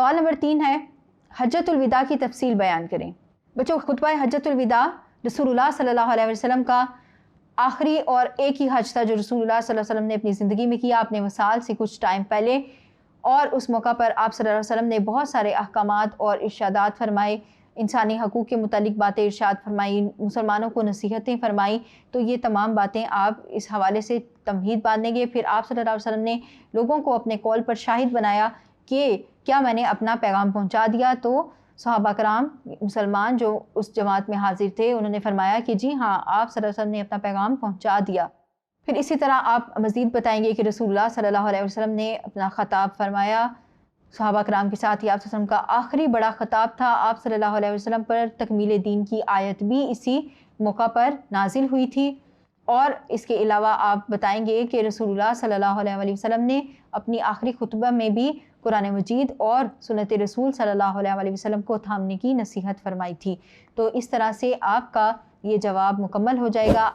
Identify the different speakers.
Speaker 1: سوال نمبر 3 ہے حجۃ الوداع کی تفصیل بیان کریں۔ بچوں خطبہ حجۃ الوداع رسول اللہ صلی اللہ علیہ وسلم کا آخری اور ایک ہی حج تھا جو رسول اللہ صلی اللہ علیہ وسلم نے اپنی زندگی میں کیا اپنے وصال سے کچھ ٹائم پہلے، اور اس موقع پر آپ صلی اللہ علیہ وسلم نے بہت سارے احکامات اور ارشادات فرمائے، انسانی حقوق کے متعلق باتیں ارشاد فرمائی، مسلمانوں کو نصیحتیں فرمائی۔ تو یہ تمام باتیں آپ اس حوالے سے تمہید باندھیں گے۔ پھر آپ صلی اللہ علیہ وسلم نے لوگوں کو اپنے قول پر شاہد بنایا کہ کیا میں نے اپنا پیغام پہنچا دیا؟ تو صحابہ کرام مسلمان جو اس جماعت میں حاضر تھے انہوں نے فرمایا کہ جی ہاں، آپ صلی اللہ علیہ وسلم نے اپنا پیغام پہنچا دیا۔ پھر اسی طرح آپ مزید بتائیں گے کہ رسول اللہ صلی اللہ علیہ وسلم نے اپنا خطاب فرمایا صحابہ کرام کے ساتھ ہی آپ صلی اللہ علیہ وسلم کا آخری بڑا خطاب تھا۔ آپ صلی اللہ علیہ وسلم پر تکمیل دین کی آیت بھی اسی موقع پر نازل ہوئی تھی، اور اس کے علاوہ آپ بتائیں گے کہ رسول اللہ صلی اللہ علیہ وسلم نے اپنی آخری خطبہ میں بھی قرآن مجید اور سنت رسول صلی اللہ علیہ وسلم کو تھامنے کی نصیحت فرمائی تھی۔ تو اس طرح سے آپ کا یہ جواب مکمل ہو جائے گا۔